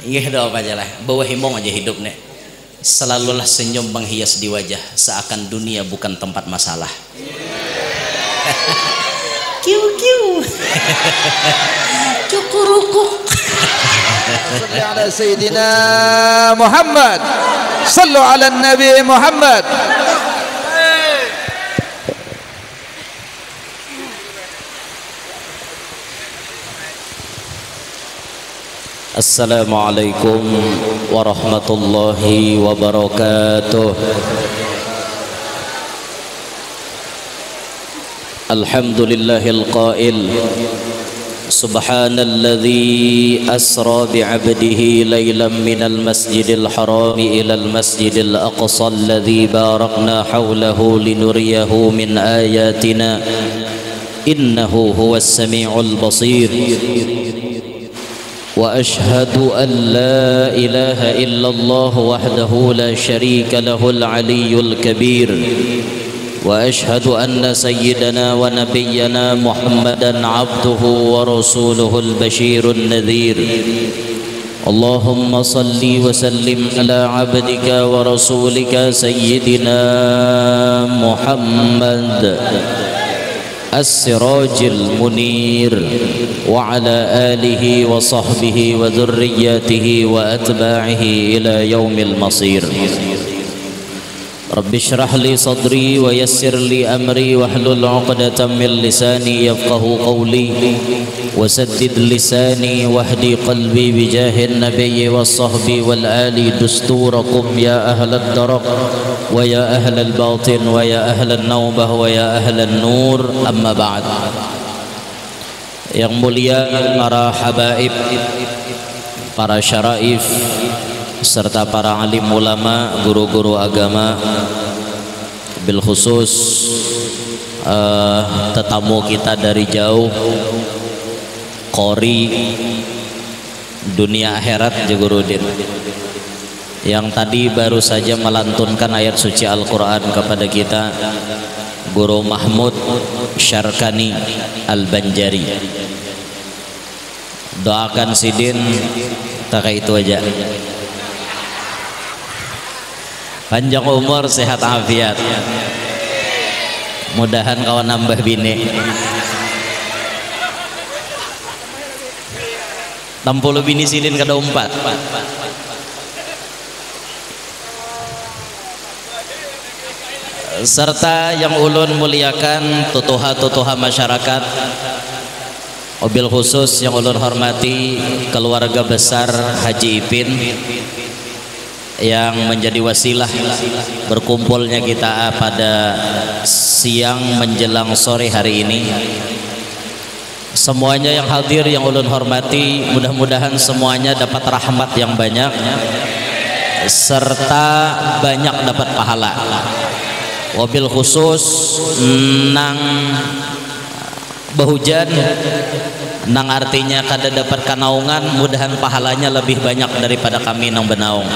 Inggih doa aja lah, bawa himong aja hidup nih. Selalulah senyum menghias di wajah, seakan dunia bukan tempat masalah. Kiu kiu. Cukurukuk. Sallu ala Sayyidina Muhammad. Sallu ala Nabi Muhammad. Assalamualaikum warahmatullahi wabarakatuh. Alhamdulillahil qail subhanalladzi asra bi'abdihi laylan minal masjidil harami ilal masjidil aqsa alladzi barakna hawlahu linuriyahu min ayatina innahu huwas sami'ul basir. وأشهد أن لا إله إلا الله وحده لا شريك له العلي الكبير وأشهد أن سيدنا ونبينا محمدا عبده ورسوله البشير النذير اللهم صل وسلم على عبدك ورسولك سيدنا محمد السراج المنير وعلى آله وصحبه وذرياته وأتباعه إلى يوم المصير. رب اشرح لي صدري ويسر لي أمري واحلل عقدة من لساني يفقه قولي وسدد لساني واهدي قلبي بجاه النبي والصحب والآل دستوركم يا أهل الدرق ويا أهل الباطن ويا أهل النوبة ويا أهل النور. أما بعد. Yang mulia para habaib, para syaraif, serta para alim ulama, guru-guru agama, bil khusus tetamu kita dari jauh, qori dunia akhirat Jagurudin, yang tadi baru saja melantunkan ayat suci Al-Quran kepada kita, Guru Mahmud Syarkani Al-Banjari. Doakan Sidin, tak itu aja, panjang umur, sehat afiat, mudahan kawan nambah bini. 60 bini Sidin kada umpat. Serta yang ulun muliakan tutuha-tutuha masyarakat, mobil khusus yang ulun hormati keluarga besar Haji Ipin yang menjadi wasilah berkumpulnya kita pada siang menjelang sore hari ini. Semuanya yang hadir yang ulun hormati, mudah-mudahan semuanya dapat rahmat yang banyak serta banyak dapat pahala. Wabil khusus nang behujan, nang artinya kada dapat kanaungan, mudahan pahalanya lebih banyak daripada kami nang benaung.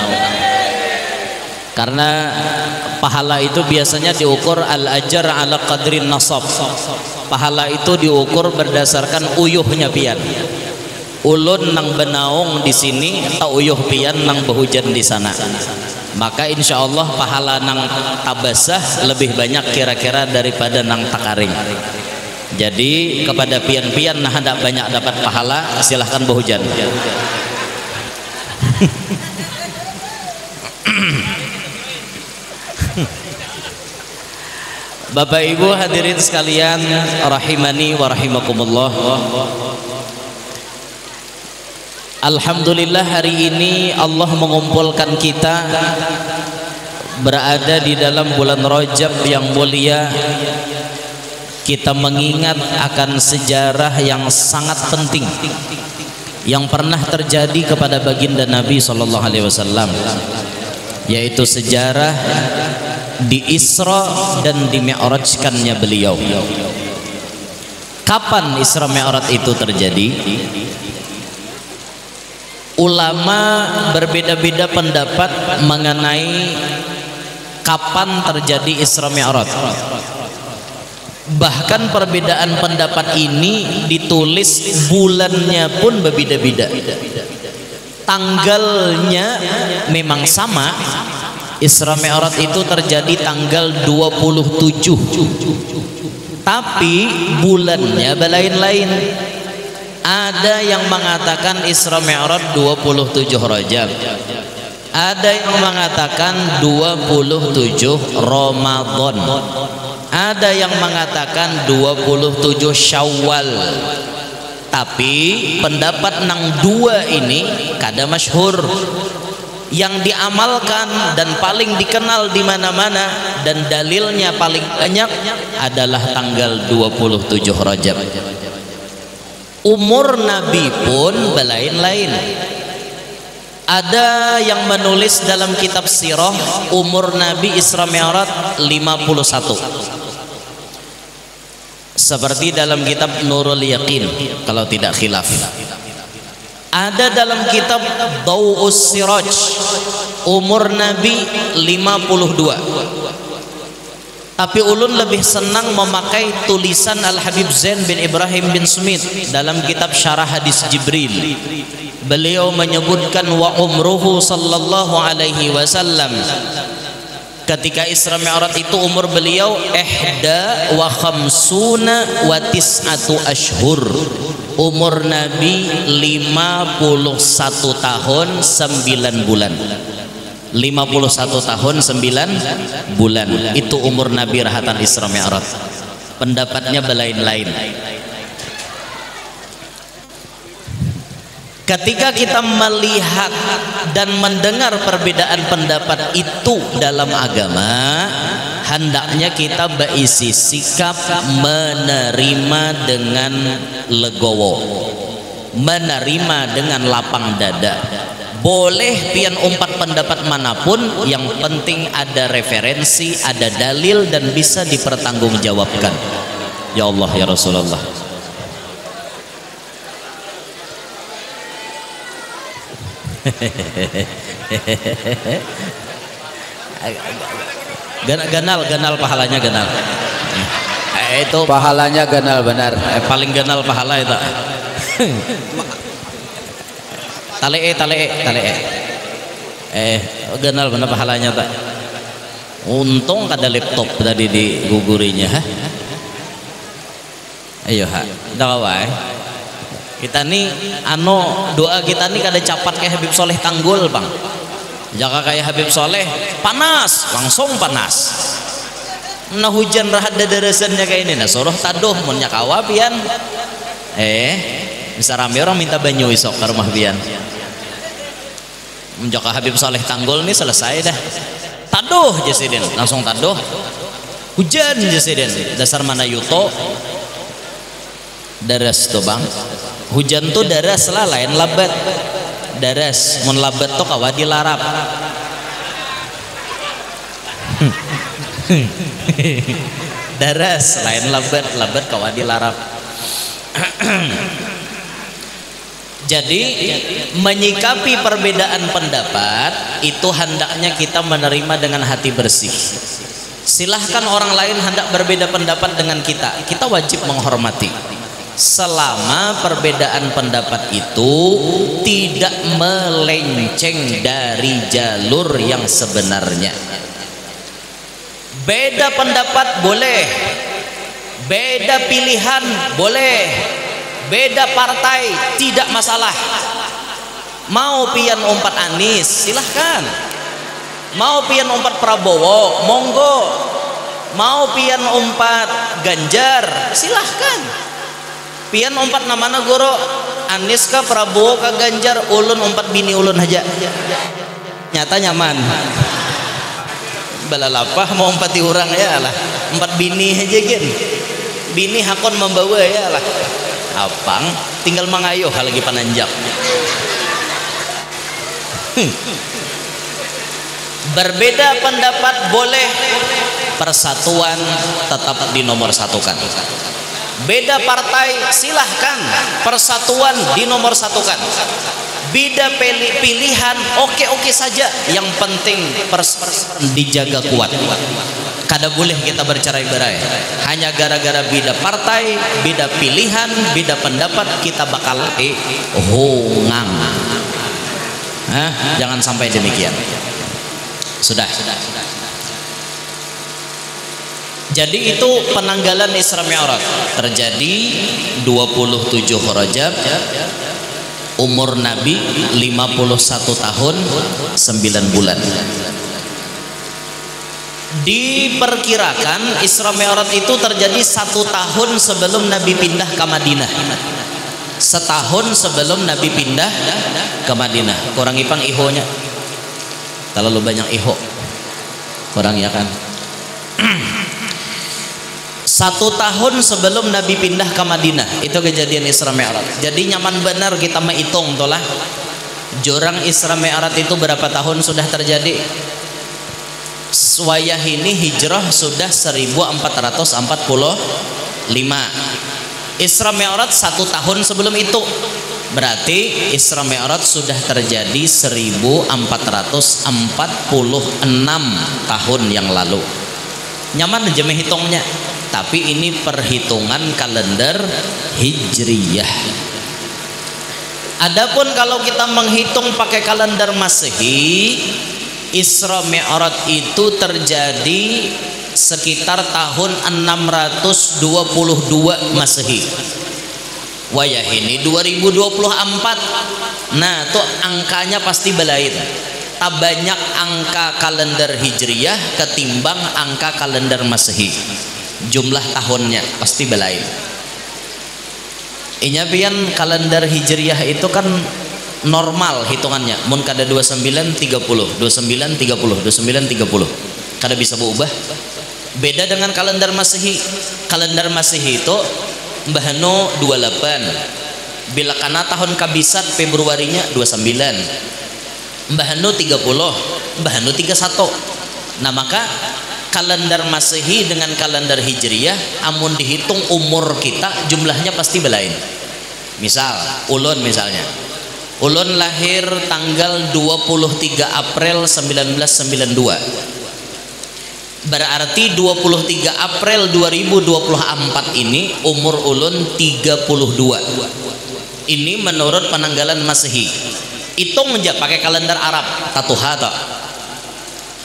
Karena pahala itu biasanya diukur al-ajar ala qadrin nasab. Pahala itu diukur berdasarkan uyuhnya pian. Ulun nang benaung di sini, tak uyuh pian nang behujan di sana. Maka insya Allah pahala nang tabasah lebih banyak kira-kira daripada nang takaring. Jadi kepada pian-pian nah hendak banyak dapat pahala, silahkan behujan. Bapak Ibu hadirin sekalian rahimani wa rahimakumullah. Alhamdulillah hari ini Allah mengumpulkan kita berada di dalam bulan Rajab yang mulia. Kita mengingat akan sejarah yang sangat penting yang pernah terjadi kepada baginda Nabi SAW, yaitu sejarah di Isra dan di Mi'rajkannya beliau. Kapan Isra Mi'raj itu terjadi? Ulama berbeda-beda pendapat mengenai kapan terjadi Isra Mi'raj. Bahkan perbedaan pendapat ini ditulis bulannya pun berbeda-beda. tanggalnya memang sama. Isra Mi'raj itu terjadi tanggal 27, tapi bulannya lain-lain. Ada yang mengatakan Isra Mi'raj 27 Rajab, ada yang mengatakan 27 Ramadan, ada yang mengatakan 27 Syawal. Tapi pendapat nang dua ini kada masyhur. Yang diamalkan dan paling dikenal di mana-mana dan dalilnya paling banyak adalah tanggal 27 Rajab. Umur Nabi pun lain-lain. Ada yang menulis dalam kitab sirah umur Nabi Isra Mi'raj 51. Seperti dalam kitab Nurul Yaqin kalau tidak khilaf. Ada dalam kitab Daw'us Siraj umur Nabi 52. Tapi ulun lebih senang memakai tulisan Al-Habib Zain bin Ibrahim bin Sumit dalam kitab Syarah Hadis Jibril. Beliau menyebutkan wa umruhu sallallahu alaihi wasallam, ketika Isra Mi'raj itu umur beliau ihda wa khamsuna wa tis'atu ashhur. Umur Nabi 51 tahun 9 bulan. 51 tahun 9 bulan itu umur Nabi rahatan Isra Mi'raj. Pendapatnya berlain-lain. Ketika kita melihat dan mendengar perbedaan pendapat itu dalam agama, hendaknya kita berisi sikap menerima dengan legowo, menerima dengan lapang dada. Boleh pian umpat pendapat manapun, yang penting ada referensi, ada dalil dan bisa dipertanggungjawabkan. Ya Allah ya Rasulullah. Ganal pahalanya ganal. Itu pahalanya ganal benar. Paling ganal pahala itu. Talee. Ganal benar pahalanya tak. Untung ada laptop tadi digugurinya. Ayo dah wae. Kita nih doa kita nih kada capat kayak Habib Soleh Tanggul bang. Jaka kayak Habib Soleh panas, langsung panas. Nah hujan rahat dadaresannya kayak ini. Nah soroh taduh munnya kawa pian. Bisa rame orang minta banyu isok ke rumah pian. Menjaka Habib Soleh Tanggul nih selesai dah. Taduh jasidin, langsung taduh. Hujan jasidin. Dasar mana yuto. Daras tuh bang. Hujan tuh daras lah, lain labat. Daras mun labat tuh kawa dilarap. Daras lain labat kawa dilarap. Jadi menyikapi perbedaan pendapat itu hendaknya kita menerima dengan hati bersih. Silahkan orang lain hendak berbeda pendapat dengan kita, kita wajib menghormati. Selama perbedaan pendapat itu tidak melenceng dari jalur yang sebenarnya. Beda pendapat boleh, beda pilihan boleh, beda partai tidak masalah. Mau pian umpat Anies silahkan, mau pian umpat Prabowo monggo, mau pian umpat Ganjar silahkan. Pian umpat namana goro Anies ka Prabowo ka Ganjar, ulun umpat bini ulun aja nyata nyaman. Balalapah mau umpati orang ya lah, umpat bini aja gin, bini hakon membawa ya lah, apang tinggal mengayuh lagi pananjak. Berbeda pendapat boleh, persatuan tetap dinomor satukan. Beda partai silahkan, persatuan dinomor satukan. Beda pilihan oke saja, yang penting dijaga kuat. Kada boleh kita bercerai-berai hanya gara-gara beda partai, beda pilihan, beda pendapat kita bakal hongang. Jangan sampai demikian. Sudah. Jadi itu penanggalan Isra Mi'raj terjadi 27 Rajab, umur Nabi 51 tahun 9 bulan. Diperkirakan Isra Mi'raj itu terjadi 1 tahun sebelum Nabi pindah ke Madinah. Setahun sebelum Nabi pindah ke Madinah. Kurang ipang ihonya, terlalu banyak iho kurang ya kan. 1 tahun sebelum Nabi pindah ke Madinah itu kejadian Isra Mi'raj. Jadi nyaman benar kita menghitung tolah jurang Isra Mi'raj itu berapa tahun sudah terjadi. Wayah ini hijrah sudah 1445. Isra Mi'raj 1 tahun sebelum itu, berarti Isra Mi'raj sudah terjadi 1446 tahun yang lalu. Nyaman aja menghitungnya, tapi ini perhitungan kalender Hijriyah. Adapun kalau kita menghitung pakai kalender Masehi, Isra Mi'raj itu terjadi sekitar tahun 622 Masehi. Wayah ini 2024. Nah, tuh angkanya pasti belain. Tak banyak angka kalender Hijriyah ketimbang angka kalender Masehi. Jumlah tahunnya pasti belain. Inya pian kalender Hijriyah itu kan normal hitungannya. Mun kada 29 30, 29 30, 29 30. Kada bisa berubah. Beda dengan kalender Masehi. Kalender Masehi itu mbahno 28. Bila kana tahun kabisat Februarinya 29. Mbahno 30, mbahno 31. Nah, maka kalender Masehi dengan kalender Hijriyah amun dihitung umur kita jumlahnya pasti belain. Misal ulun misalnya, ulun lahir tanggal 23 April 1992. Berarti 23 April 2024 ini umur ulun 32. Ini menurut penanggalan Masehi. Hitung aja pakai kalender Arab tatuha tak.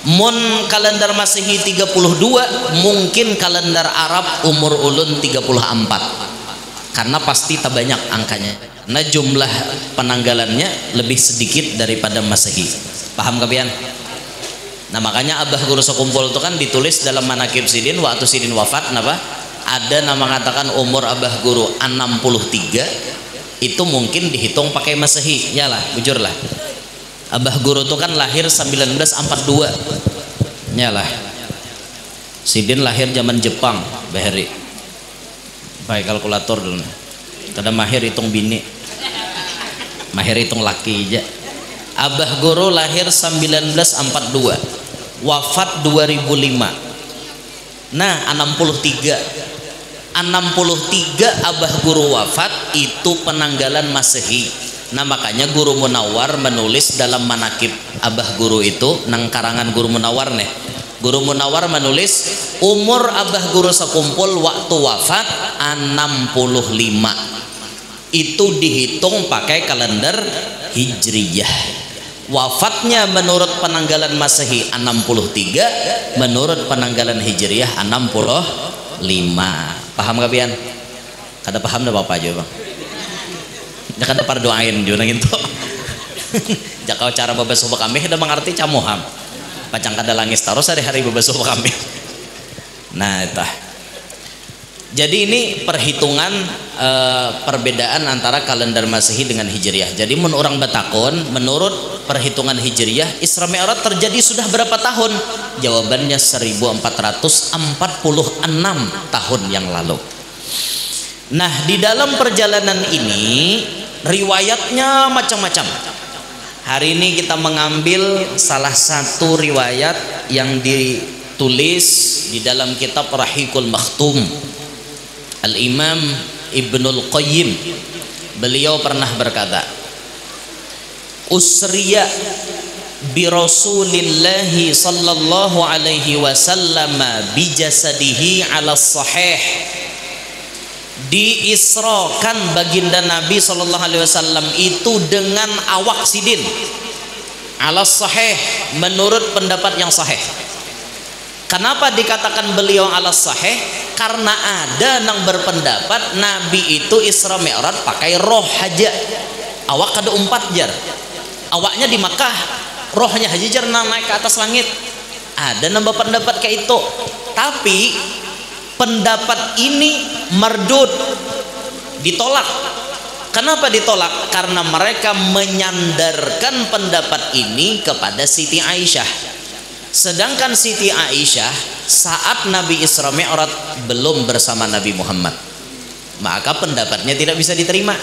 Mun kalender Masehi 32, mungkin kalender Arab umur ulun 34. Karena pasti tak banyak angkanya. Nah, jumlah penanggalannya lebih sedikit daripada Masehi. Paham kapian? Nah, makanya Abah Guru Sekumpul itu kan ditulis dalam Manaqib Sidin waktu Sidin wafat, napa? Ada nama mengatakan umur Abah Guru 63. Itu mungkin dihitung pakai Masehi. Yalah, bujurlah. Abah Guru itu kan lahir 1942. Yalah. Sidin lahir zaman Jepang, Bahari. Pakai kalkulator dulu. Kada mahir hitung bini. Mahir hitung laki aja. Abah Guru lahir 1942. Wafat 2005. Nah, 63 Abah Guru wafat itu penanggalan Masehi. Nah, makanya Guru Munawar menulis dalam Manaqib Abah Guru itu nang karangan Guru Munawar nih. Guru Munawar menulis umur Abah Guru Sekumpul waktu wafat 65. Itu dihitung pakai kalender Hijriyah. Wafatnya menurut penanggalan Masehi 63, menurut penanggalan Hijriyah 65. Paham gak pian? Kada paham dah apa aja bang. Ya kada par doain juga gitu. Jakau cara babasuh kami dah mengerti camoham. Pacang kada langis taros hari-hari babasuh kami. Nah, itah. Jadi ini perhitungan perbedaan antara kalender Masehi dengan Hijriyah. Jadi menurut orang Batakon, menurut perhitungan Hijriyah, Isra Mi'raj terjadi sudah berapa tahun? Jawabannya 1446 tahun yang lalu. Nah, di dalam perjalanan ini riwayatnya macam-macam. Hari ini kita mengambil salah satu riwayat yang ditulis di dalam kitab Rahiqul Makhtum. Al-Imam Ibnul Qayyim, beliau pernah berkata, usriya bi Rasulillahi sallallahu alaihi wasallam bi jasadihi ala sahih. Diisrakan baginda Nabi sallallahu alaihi wasallam itu dengan awak sidin. Alas sahih, menurut pendapat yang sahih. Kenapa dikatakan beliau alas sahih? Karena ada yang berpendapat Nabi itu Isra Mi'raj pakai roh haja. Awak kada 4 jar. Awaknya di Makkah, rohnya haji jar naik ke atas langit. Ada nambah pendapat kayak itu. Tapi pendapat ini mardud, ditolak. Kenapa ditolak? Karena mereka menyandarkan pendapat ini kepada Siti Aisyah. Sedangkan Siti Aisyah saat Nabi Isra Mi'raj belum bersama Nabi Muhammad, maka pendapatnya tidak bisa diterima.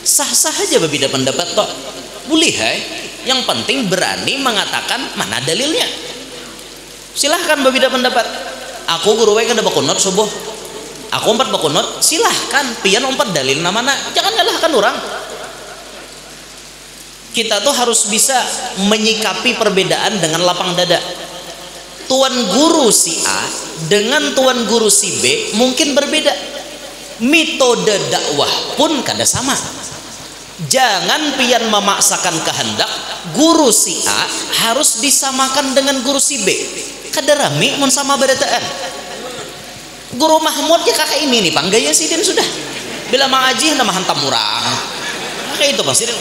Sah-sah aja berbeda pendapat toh, boleh hai. Yang penting berani mengatakan mana dalilnya. Silahkan berbeda pendapat. Aku guru wae kada bakunut subuh, aku 4 bakunut, silahkan pian 4 dalil namana, jangan nyalahkan orang. Kita tuh harus bisa menyikapi perbedaan dengan lapang dada. Tuan guru si A dengan tuan guru si B mungkin berbeda, metode dakwah pun kada sama. Jangan pian memaksakan kehendak guru si A harus disamakan dengan guru si B. Kada rame mun sama berataan. Guru Mahmud ya kakak ini nih panggaya sidin sudah. Bila mengaji nama hantam murang. Kayak itu Bang sidin.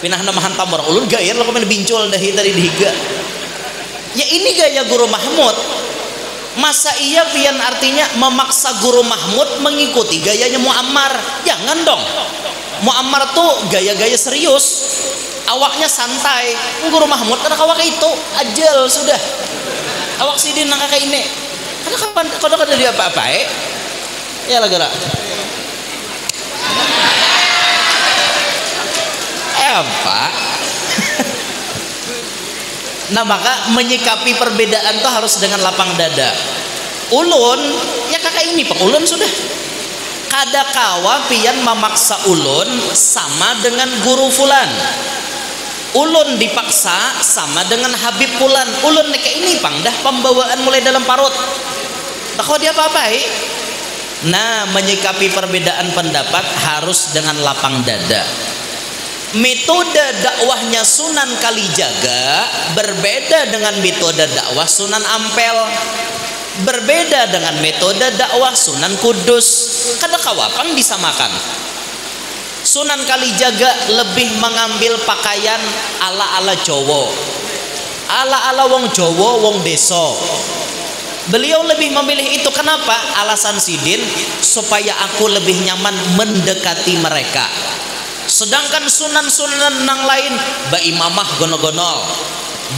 Pinah nama hantam murang ulun gaya lo komen bincul dari dihiga. Ya ini gaya guru Mahmud. Masa iya pian artinya memaksa guru Mahmud mengikuti gayanya Muammar? Jangan dong. Muammar tuh gaya-gaya serius, awaknya santai. Guru Mahmud karena awak itu ajal sudah. Awak sidin nang kakak ini. Karena kapan kalau kada dia apa-apa ya lah gerak. Apa? Nah maka menyikapi perbedaan tuh harus dengan lapang dada. Ulun ya kakak ini Pak ulun sudah. Kada kawa pian memaksa ulun sama dengan guru fulan. Ulun dipaksa sama dengan Habib fulan. Ulun kayak ini pang dah pembawaan mulai dalam parut. Tak kau dia apa-apa Nah menyikapi perbedaan pendapat harus dengan lapang dada. Metode dakwahnya Sunan Kalijaga berbeda dengan metode dakwah Sunan Ampel, berbeda dengan metode dakwah Sunan Kudus. Kada kawapang disamakan. Sunan Kalijaga lebih mengambil pakaian ala-ala Jawa, ala-ala wong Jawa, wong deso. Beliau lebih memilih itu. Kenapa? Alasan sidin supaya aku lebih nyaman mendekati mereka. Sedangkan sunan-sunan yang lain baimamah gono-gonol,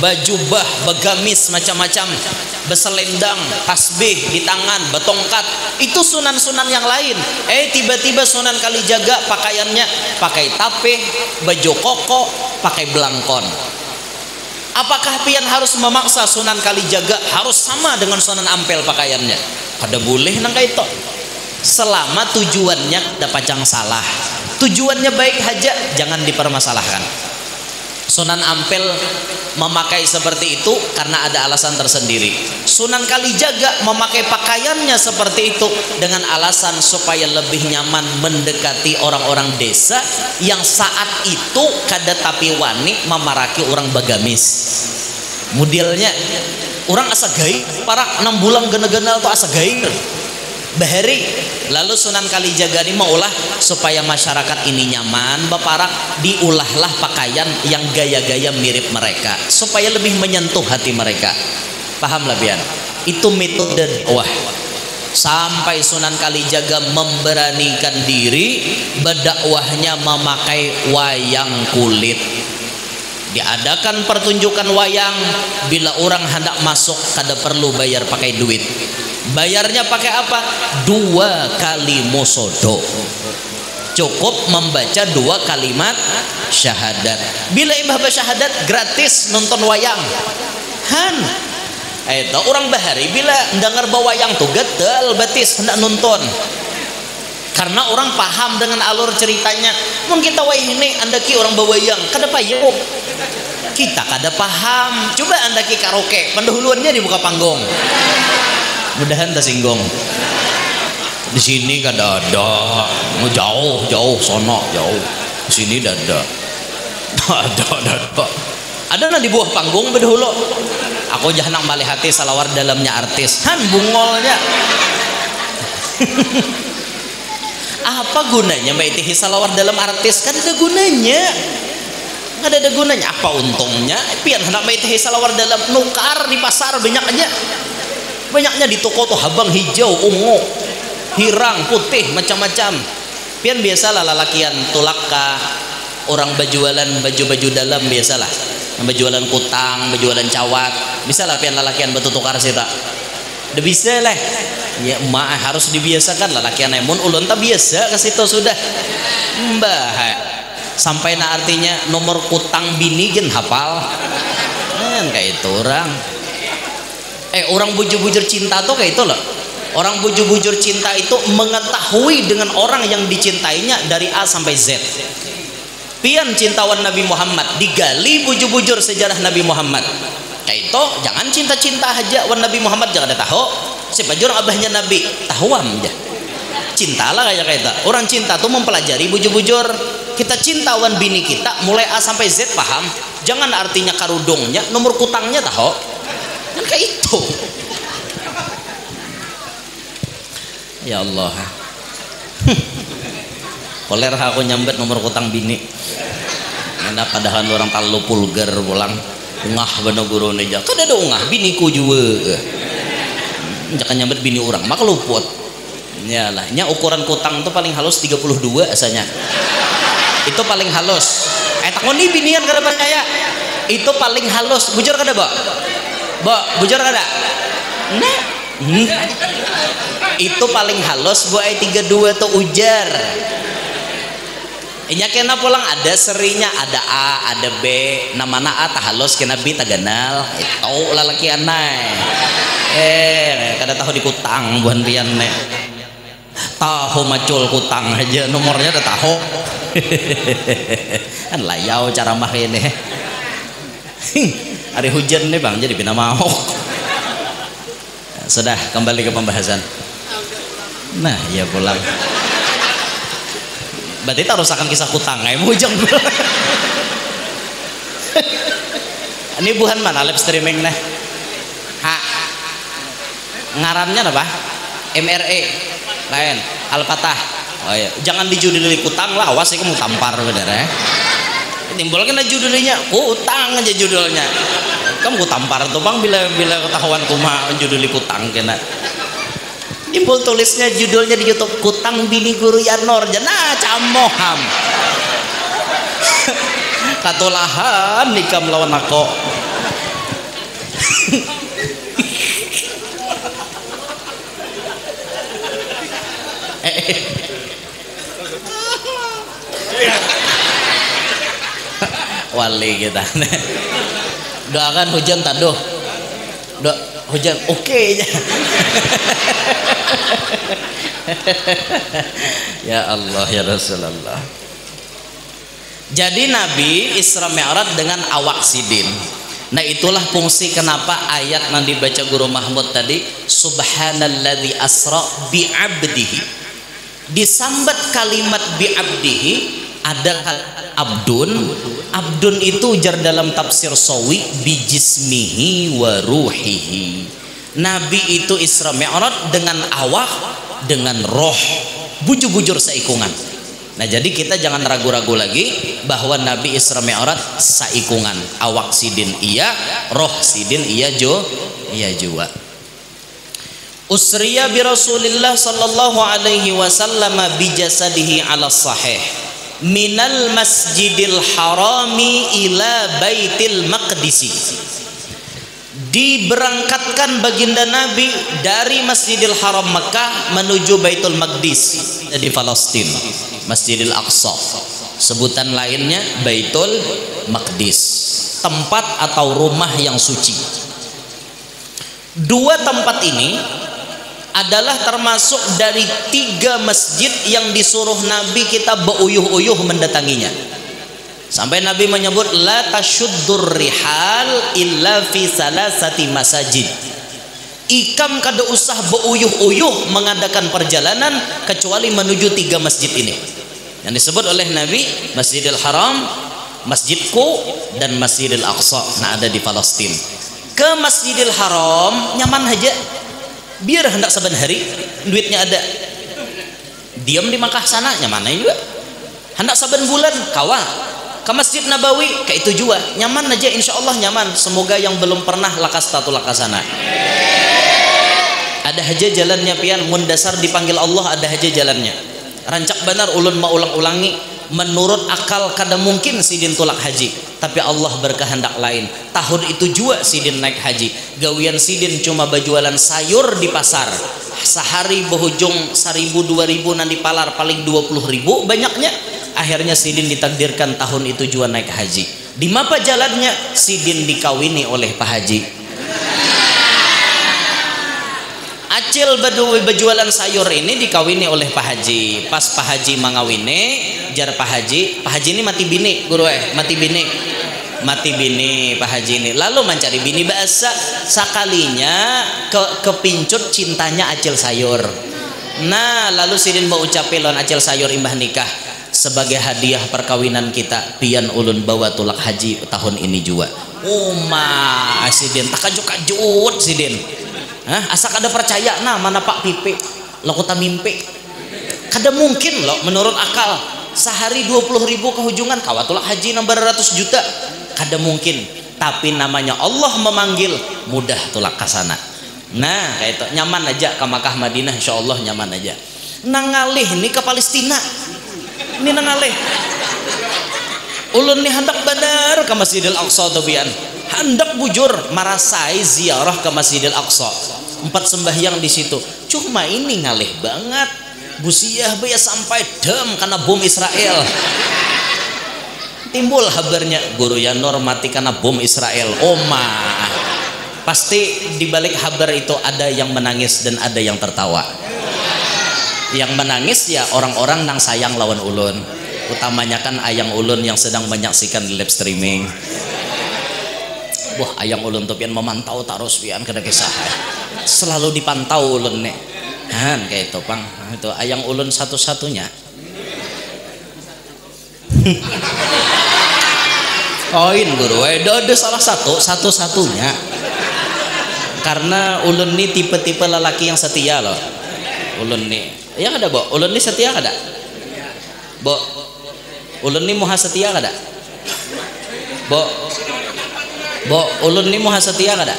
bajubah, begamis macam-macam, beselendang, tasbih di tangan, betongkat, itu sunan-sunan yang lain. Tiba-tiba Sunan Kalijaga pakaiannya pakai tapeh, baju koko, pakai belangkon. Apakah pian harus memaksa Sunan Kalijaga harus sama dengan Sunan Ampel pakaiannya? Kada boleh nang itu. Selama tujuannya ada pacang salah, tujuannya baik haja, jangan dipermasalahkan. Sunan Ampel memakai seperti itu karena ada alasan tersendiri. Sunan Kalijaga memakai pakaiannya seperti itu dengan alasan supaya lebih nyaman mendekati orang-orang desa yang saat itu kada tapi wani memaraki orang bagamis. Modelnya orang asa gai parak 6 bulan gena-gena atau asa gai bahari. Lalu Sunan Kalijaga ini maulah supaya masyarakat ini nyaman baparak, diulahlah pakaian yang gaya-gaya mirip mereka supaya lebih menyentuh hati mereka. Paham lah pian? Itu metode dakwah. Sampai Sunan Kalijaga memberanikan diri berdakwahnya memakai wayang kulit. Diadakan pertunjukan wayang, bila orang hendak masuk kada perlu bayar pakai duit. Bayarnya pakai apa? 2 kali musodo. Cukup membaca 2 kalimat syahadat. Bila imbah syahadat gratis nonton wayang. Itu orang bahari bila dengar bawayang tuh gatel batis hendak nonton. Karena orang paham dengan alur ceritanya. Mungkin kita ini andaki orang bawayang kada payung. Kita kada paham. Coba andaki karaoke, pendahuluannya di muka panggung. Mudahan tersinggung. Di sini kada ada, jauh sono jauh. Di sini ada. Ada na di buah panggung bedahulu. Aku jahanang balik hati salawar dalamnya artis. Han bungolnya. Apa gunanya mbak itihi salawar dalam artis? Kan ada gunanya. Nggak ada gunanya. Apa untungnya? Pian hendak mbak itihi salawar dalam nukar di pasar banyak aja. Banyaknya di toko tuh habang hijau, ungu, hirang, putih, macam-macam. Pian biasalah lalakian tulak ka orang bajualan baju-baju dalam biasalah. Bajualan kutang, bajualan cawat. Bisalah pian lalakian batu tukar sih tak. Udah bisa lah. Ya emak harus dibiasakan lalakian emun ulun tak biasa ke situ sudah. Mbah. Sampai na artinya nomor kutang bini gen hafal. Kan kayak itu orang. Orang bujur-bujur cinta tuh kayak itu loh. Orang bujur-bujur cinta itu mengetahui dengan orang yang dicintainya dari A sampai Z. Pian cintawan Nabi Muhammad, digali bujur-bujur sejarah Nabi Muhammad. Kayak itu jangan cinta-cinta aja wan Nabi Muhammad, jangan ada tahu siapa jur abahnya Nabi, tahuam aja. Cintalah kayak itu. Orang cinta tuh mempelajari bujur-bujur. Kita cintawan bini kita mulai A sampai Z paham. Jangan artinya karudungnya, nomor kutangnya tahu. Kan kayak itu. Ya Allah. Koler aku nyambet nomor kutang bini. Ada padahal orang talu pulgar pulang. Ungah bener guru neja. Kan ada ungah biniku juga. Jangan nyambet bini orang, maka luput. Yalah, nya ukuran kutang itu paling halus 32 asanya. Itu paling halus. Takoni binian kada percaya. Itu paling halus. Bujur kada, Mbak? Mbak, bujur kada? Nah. Itu paling halus buat 32 tuh ujar. Inya kena pulang ada serinya, ada A, ada B. Namana A tak halus kena B tak ganal. Itu lalaki anai. Kada tahu di kutang buan pian ne. Tahu macul kutang aja nomornya udah tahu. Kan layau cara mah ini. Hari hujan nih bang jadi bina mau. Sudah kembali ke pembahasan. Nah ya pulang. Berarti tak rusakan kisah kutang ya mujang. Ini buhan mana live streaming nih? Ngarannya apa? MRE lain Al-Fatah. Oh iya, jangan dijuduli kutang lah, awas kamu tampar bener ya. Timbulkan aja judulnya, kutang aja judulnya. Kamu tampar tuh bang bila ketahuan kuma juduli kutang kena. Timbul tulisnya judulnya di YouTube kutang bini guru Yanor, nah camoham. Katulahan nikah melawan aku. Wali kita doakan hujan taduh hujan oke nya. Ya Allah ya Rasulullah. Jadi Nabi Isra Mi'raj dengan awak sidin. Nah itulah fungsi kenapa ayat yang dibaca Guru Mahmud tadi subhanalladzi asra bi'abdihi, disambat kalimat bi'abdihi. Ada abdun itu ujar dalam tafsir Sawi bijismihi wa ruhihi. Nabi itu Isra Mi'raj dengan awak dengan roh bujur-bujur seikungan. Nah jadi kita jangan ragu-ragu lagi bahwa Nabi Isra Mi'raj seikungan, awak sidin iya, roh sidin iya juga. Usriya bi Rasulillah sallallahu alaihi wasallam bi jasadihi ala sahih minal masjidil harami ila baitil maqdisi. Diberangkatkan baginda Nabi dari Masjidil Haram Makkah menuju Baitul Maqdis di Palestina, Masjidil Aqsa. Sebutan lainnya Baitul Maqdis, tempat atau rumah yang suci. Dua tempat ini adalah termasuk dari 3 masjid yang disuruh Nabi kita beuyuh-uyuh mendatanginya. Sampai Nabi menyebut la tasyuddur rihal illa fi salasati masajid. Ikam kada usah beuyuh-uyuh mengadakan perjalanan kecuali menuju 3 masjid ini. Yang disebut oleh Nabi Masjidil Haram, masjidku dan Masjidil Aqsa. Nah, ada di Palestina. Ke Masjidil Haram nyaman aja, biar hendak saban hari duitnya ada. Diam di Makkah sana nyaman aja juga, hendak saban bulan kawal ke Masjid Nabawi kayak itu juga nyaman aja, insya Allah nyaman. Semoga yang belum pernah lakas tatu lakasana. Ada aja jalannya pian, mun dasar dipanggil Allah ada aja jalannya. Rancak benar ulun mau ulang-ulangi, menurut akal kada mungkin sidin tulak haji, tapi Allah berkehendak lain. Tahun itu juga sidin naik haji, gawian sidin cuma berjualan sayur di pasar, sehari berhujung 1.000-2.000 nanti palar paling 20.000 banyaknya. Akhirnya sidin ditakdirkan tahun itu juga naik haji. Di mapa jalannya sidin dikawini oleh Pak Haji. Acil berjualan sayur ini dikawini oleh Pak Haji. Pas Pak Haji mangawine, jar Pak Haji ini mati bini, guru mati bini Pak Haji ini. Lalu mencari bini bahasa sakalinya kepincut cintanya acil sayur. Nah, lalu sidin mau ucapin lawan acil sayur imbah nikah sebagai hadiah perkawinan kita, pian ulun bawa tulak haji tahun ini juga. Sidin takajut sidin. Asa kada percaya nah mana Pak Pipi lo kota mimpi, kada mungkin loh menurut akal sehari 20.000 kehujungan kawatulak haji 600 juta, kada mungkin. Tapi namanya Allah memanggil, mudah tulak kasana. Nah kayak itu nyaman aja ke Makkah Madinah, insya Allah nyaman aja. Nangalih ini ke Palestina ini nangalih ulun nih hendak badar ke Masjidil Aqsa tobian, hendak bujur marasai ziarah ke Masjidil Aqsa, 4 sembahyang di situ. Cuma ini ngalih banget, busiah baya sampai dem karena bom Israel. Timbul kabarnya guru ya normati karena bom Israel. Pasti dibalik kabar itu ada yang menangis dan ada yang tertawa. Yang menangis ya orang-orang nang sayang lawan ulun, utamanya kan ayang ulun yang sedang menyaksikan di live streaming. Wah, ayang ulun tuh pian memantau terus pian kada kisah. Selalu dipantau ulun nih. Han kayak itu pang. Itu ayang ulun satu-satunya. Koin guru, ada salah satu-satunya. Karena ulun nih tipe-tipe lelaki yang setia loh. Ulun nih, ya kada bo? Ulun nih setia kada? Bo, ulun nih muha setia kada? Bo, ulun nih muha setia kada?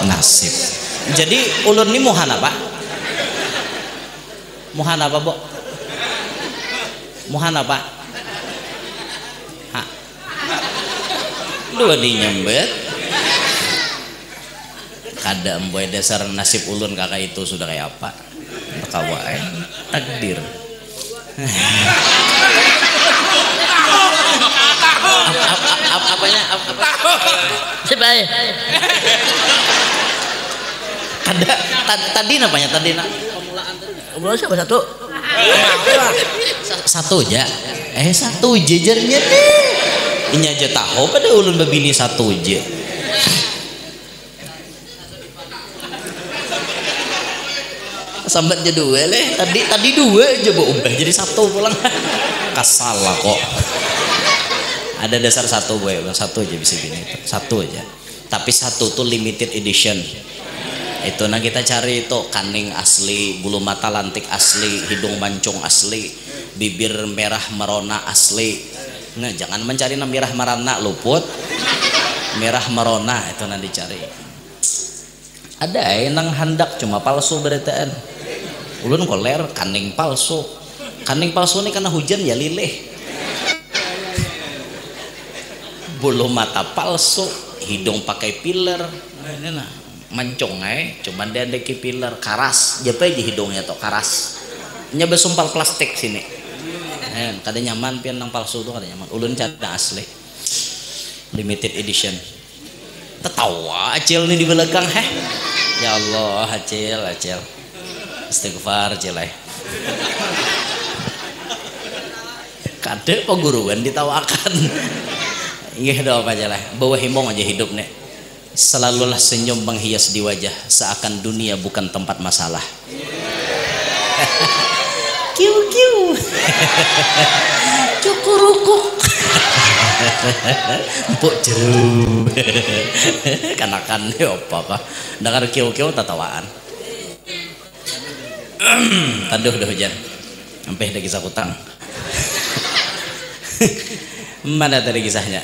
Nasib. Jadi ulun nih muhan apa? Muhan apa bo? Muhan apa? Dua di nyembet kada emboy dasar nasib ulun kakak itu sudah kayak apa kawai takdir. Apanya sebaik kada tadi namanya tadi nak pemulaan siapa satu aja satu jejernya deh ini aja tahu pada ulun babini satu aja. Sambat jadi dua leh tadi dua aja ubah jadi satu pulang. Kasalah kok. Ada dasar satu gue satu aja bisa gini satu aja. Tapi satu tuh limited edition. Itu nah kita cari itu kaning asli, bulu mata lantik asli, hidung mancung asli, bibir merah merona asli. Nah, jangan mencari merah merona luput, merah merona itu nanti cari. Ada nang hendak cuma palsu beritaan. Ulun koler kaning palsu. Kaning palsu ini karena hujan ya lilih. Bulu mata palsu, hidung pakai filler. Ini nah, mancung cuma dia ada filler karas. Japa aja hidungnya tuh karas. Nya besumpal plastik sini. Kada nyaman pian nang palsu tuh kada nyaman. Ulun cadang asli limited edition. Tertawa acil nih di belakang ya Allah acil istighfar acil kada peguruan ditawakan. Iya doa apa aja lah bawa himong aja hidup nih, selalulah senyum menghias di wajah seakan dunia bukan tempat masalah. Kiu kiu. Cukurukuk. Empuk jeru. Kanakan apa kah? Dengar kiu kiu tatawaan. Taduh dah hujan. Sampai ada kisah utang. Mana tadi kisahnya?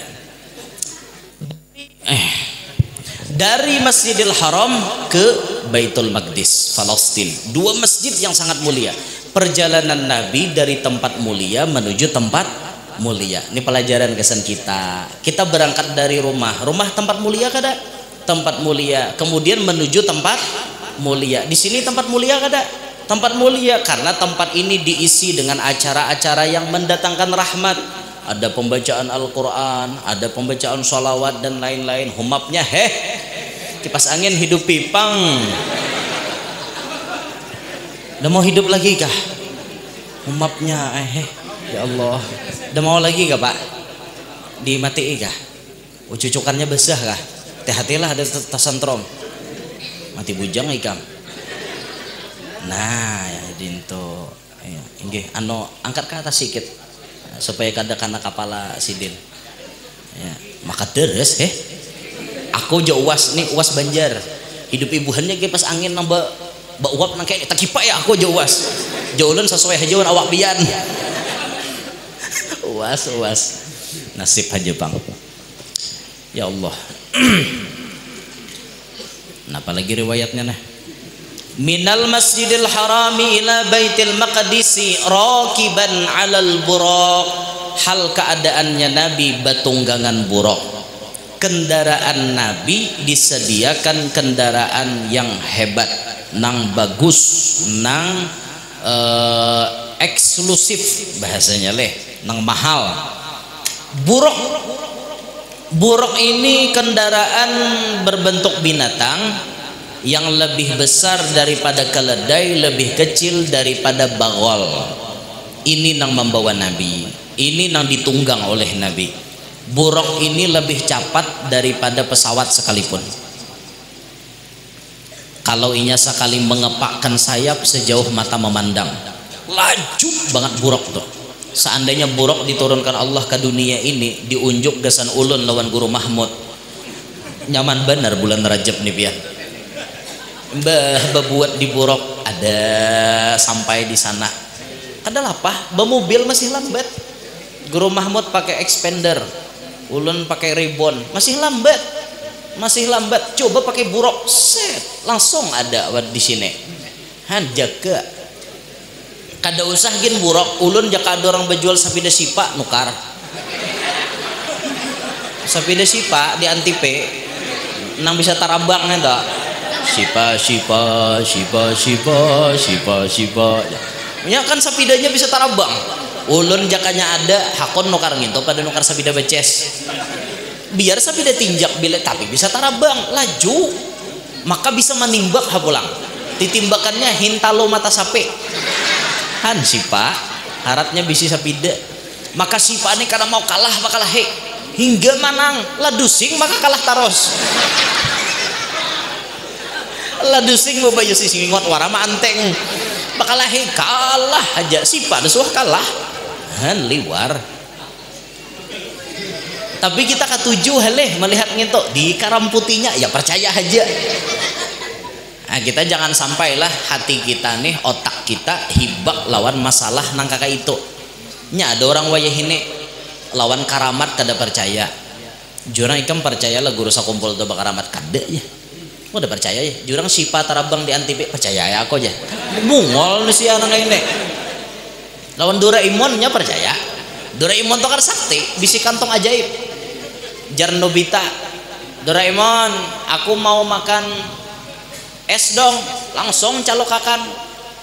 Dari Masjidil Haram ke Baitul Maqdis, Palestina. Dua masjid yang sangat mulia. Perjalanan Nabi dari tempat mulia menuju tempat mulia. Ini pelajaran kesan kita. Kita berangkat dari rumah. Rumah tempat mulia kada? Tempat mulia. Kemudian menuju tempat mulia. Di sini tempat mulia kada? Tempat mulia, karena tempat ini diisi dengan acara-acara yang mendatangkan rahmat. Ada pembacaan Al-Quran, ada pembacaan sholawat dan lain-lain. Humapnya kipas angin hidup pipang. Udah mau hidup lagi kah? Humapnya ya Allah. Udah mau lagi kah Pak? Dimatiin kah? Cucukannya besar kah? Hati-hatilah ada tasantrom. Mati bujang ikam. Nah ya dinto ya, inggih angkat ke atas sedikit supaya kada kana kepala sidin ya, maka deres aku jo uas nih, uas Banjar hidup ibuhannya kipas angin nambah uap nangke tak kipa ya, aku jo uas jaulan sesuai hajauan awak pian. uas nasib aja Bang ya Allah. Kenapa lagi riwayatnya nah? Minal Masjidil Harami ila Baitil Maqdisi rakiban 'alal buraq. Hal keadaannya Nabi batunggangan buraq. Kendaraan Nabi disediakan kendaraan yang hebat, nang bagus, nang eksklusif bahasanya nang mahal. Buraq ini kendaraan berbentuk binatang yang lebih besar daripada keledai, lebih kecil daripada bagol. Ini nang membawa Nabi, ini nang ditunggang oleh Nabi. Buraq ini lebih cepat daripada pesawat sekalipun. Kalau inya sekali mengepakkan sayap sejauh mata memandang, laju banget buraq tuh. Seandainya buraq diturunkan Allah ke dunia ini, diunjuk gasan ulun lawan Guru Mahmud, nyaman benar bulan Rajab nih pian. Buat di buraq ada sampai di sana. Adalah apa? Mobil masih lambat. Guru Mahmud pakai expander, ulun pakai ribbon, masih lambat. Coba pakai buraq, set langsung ada di sini. Han jaga. Kada usah gin buraq, ulun jaka ada orang berjual sapida sipa nukar. Sapida sipa di Antipe, nang bisa tarabang enda. Sipa ya kan sapidanya bisa tarabang. Ulun jakanya ada hakon nukar nginto pada nukar sapida beces, biar sapida tinjak bila tapi bisa tarabang laju, maka bisa menimbak hapulang. Ditimbakannya hintalo mata sape han sipa harapnya bisa sapida. Maka sipa ini karena mau kalah maka hingga manang ladusing maka kalah taros. Ladusing mau bayu sing ngot warama anteng bakalah kalah aja sipa desuah kalah han liwar. Tapi kita ketujuh melihat nginto di karam putihnya ya percaya aja. Nah, kita jangan sampailah hati kita nih, otak kita hibak lawan masalah nang kakak itu nya. Ada orang wayah ini lawan karamat kada percaya. Jurang ikam percaya lah guru sakumpul tuh karamat kada ya. Udah percaya ya, jurang sipa tarabang di Antipe percaya ya aku aja. Mungol nih si anak ini. Lawan Doraemonnya percaya. Doraemon tuh kan sakti, bisi kantong ajaib. Jar Nobita, Doraemon, aku mau makan es dong. Langsung calokakan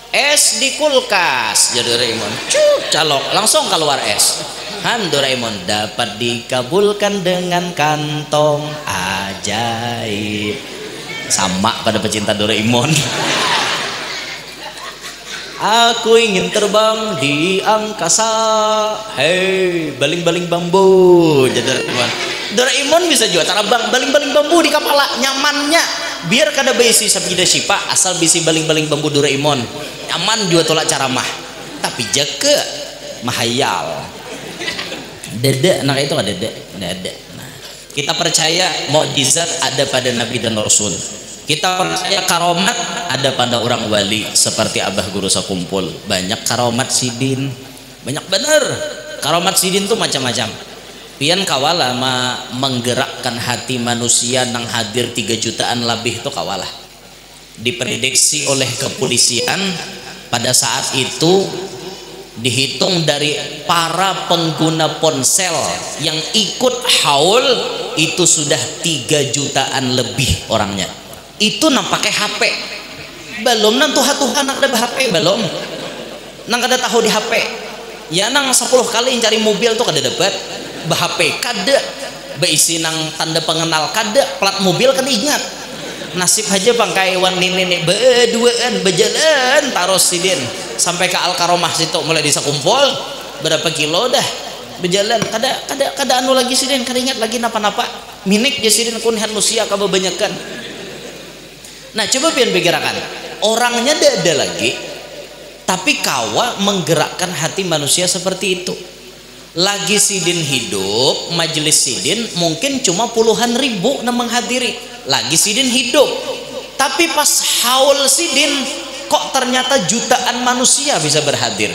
es di kulkas. Jadi Doraemon, calok, langsung keluar es. Han Doraemon dapat dikabulkan dengan kantong ajaib. Sama pada pecinta Doraemon. Aku ingin terbang di angkasa, hei baling-baling bambu. Jadi Doraemon bisa juga terbang baling-baling bambu di kepala, nyamannya biar kada beisi sabida sipa asal bisi baling-baling bambu Doraemon aman juga tolak caramah tapi jaga mahayal dede nah itu ada dede nah, kita percaya mukjizat ada pada Nabi dan Rasul, kita percaya karomat ada pada orang wali seperti Abah Guru Sakumpul. Banyak karomat sidin, banyak bener karomat sidin tuh macam-macam. Pian kawala menggerakkan hati manusia nang hadir 3 jutaan lebih itu kawala. Diprediksi oleh kepolisian pada saat itu dihitung dari para pengguna ponsel yang ikut haul itu sudah 3 jutaan lebih orangnya. Itu nang pakai HP. Belum nang tuha-tuha nang ada HP belum. Nang kada tahu di HP. Ya nang 10 kali cari mobil tuh kada dapat. HP kada beisi nang tanda pengenal kada plat mobil kan ingat nasib aja bangkai wan nenek berduaan berjalan taros sidin sampai ke Al Karomah situ mulai desa kumpul berapa kilo dah berjalan kada anu lagi sidin kada ingat lagi napa-napa minik je sidin kun manusia kabebanyakan. Nah coba pian pikirakan orangnya ada lagi tapi kawa menggerakkan hati manusia seperti itu. Lagi sidin hidup majelis sidin mungkin cuma puluhan ribu yang menghadiri lagi sidin hidup tapi pas haul sidin kok ternyata jutaan manusia bisa berhadir.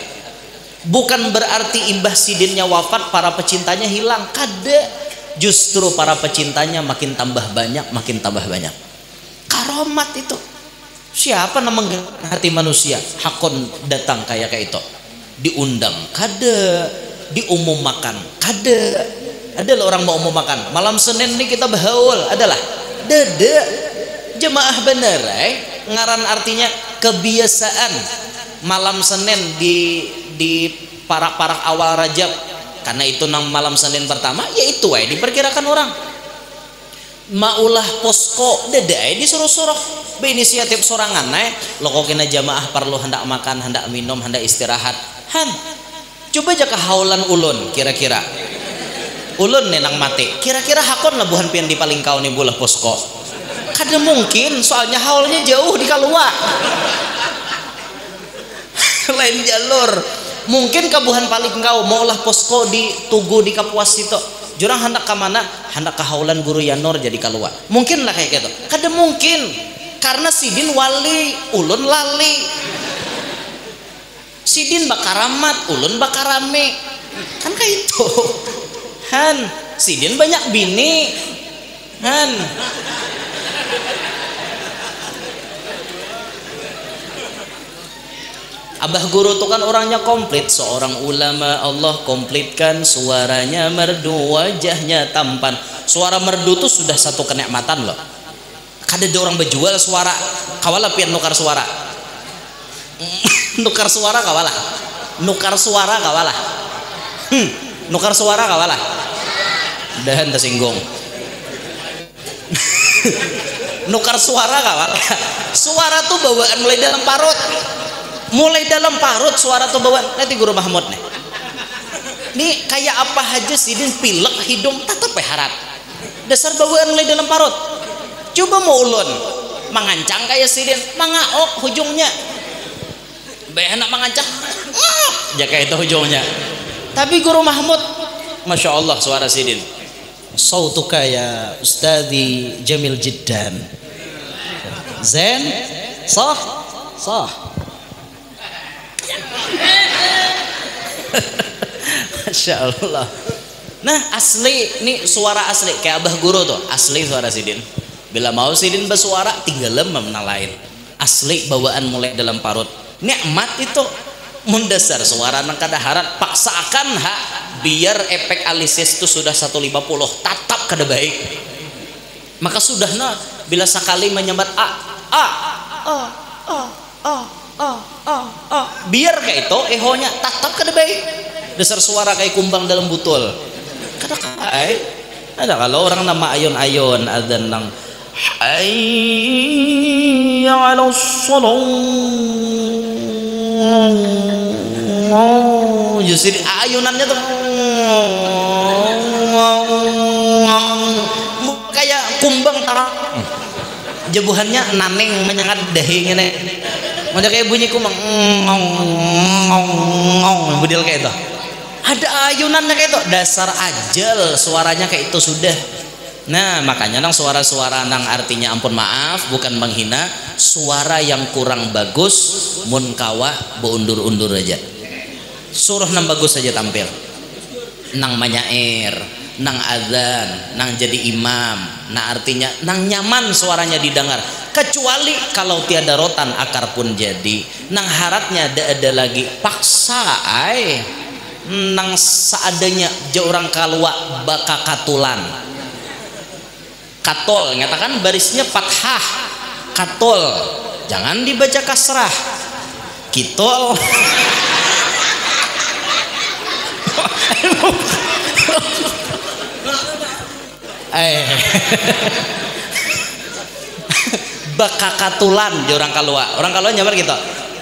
Bukan berarti imbah sidinnya wafat para pecintanya hilang, kada, justru para pecintanya makin tambah banyak karomat itu. Siapa nama hati manusia hakon datang kayak itu diundang kada diumumkan kada adalah orang mau umumkan malam Senin ini kita berhaul adalah dede jemaah bener ngaran artinya kebiasaan malam Senin di parak-parak awal Rajab karena itu nang malam Senin pertama yaitu diperkirakan orang maulah posko dede disuruh-suruh berinisiatif sorangan loko kena jamaah perlu hendak makan hendak minum hendak istirahat coba jaka haulan ulun kira-kira ulun nenang mati kira-kira hakon labuhan pian di paling kau nih bola posko kada mungkin soalnya haulnya jauh di Kalua lain jalur mungkin kabuhan paling kau maulah posko di Tugu di Kapuas itu jurang hendak ke mana hendak ke haulan Guru Yanor jadi Kalua mungkin lah kayak gitu kada mungkin karena sidin wali ulun lali sidin bakaramat ulun bakarame kan kayak itu sidin banyak bini Abah Guru itu kan orangnya komplit seorang ulama Allah komplitkan suaranya merdu wajahnya tampan suara merdu tuh sudah satu kenikmatan loh kada ada orang berjual suara kawala pian nukar suara nukar suara kawalah nukar suara kawalah dahan tersinggung nukar suara kawalah suara tuh bawaan mulai dalam parut suara tuh bawaan nanti Guru Mahmud nih kayak apa aja sidin pilek hidung tetap harap dasar bawaan mulai dalam parut coba mau ulun mengancang kayak sidin mangaok hujungnya enak mengancang jaga itu hujungnya tapi Guru Mahmud Masya Allah suara sidin sautuka ya Ustadzi Jamil Jiddan Zen sah Masya Allah. Nah asli nih suara asli kayak Abah Guru tuh asli suara sidin bila mau sidin bersuara tinggal mana lain asli bawaan mulai dalam parut nikmat itu mendasar suara nang kada harat paksakan biar efek alisis itu sudah 150 tatap kada baik maka sudah bila sekali menyambat biar kayak itu ehonya tatap kada baik dasar suara kayak kumbang dalam butul kada ada kalau orang nama ayon-ayon adzan nang hayya 'alas shalah justru ayunannya tuh kayak kumbang jebuhannya naneng menyengat dahi ngene. Mana kayak bunyi kumang budil kayak itu. Ada ayunannya kayak itu, dasar ajal suaranya kayak itu sudah. Nah makanya nang suara-suara nang artinya ampun maaf bukan menghina, suara yang kurang bagus mun kawa beundur-undur aja. Suruh nang bagus saja tampil. Nang manyair, nang adzan, nang jadi imam. Nah artinya nang nyaman suaranya didengar. Kecuali kalau tiada rotan akar pun jadi. Nang haratnya ada lagi paksa ay. Nang seadanya je orang kalua baka katulan. Katol nyatakan barisnya fathah. Katol. Jangan dibaca kasrah. Kitol. Bakakatulan di orang kalua nyamar gitu.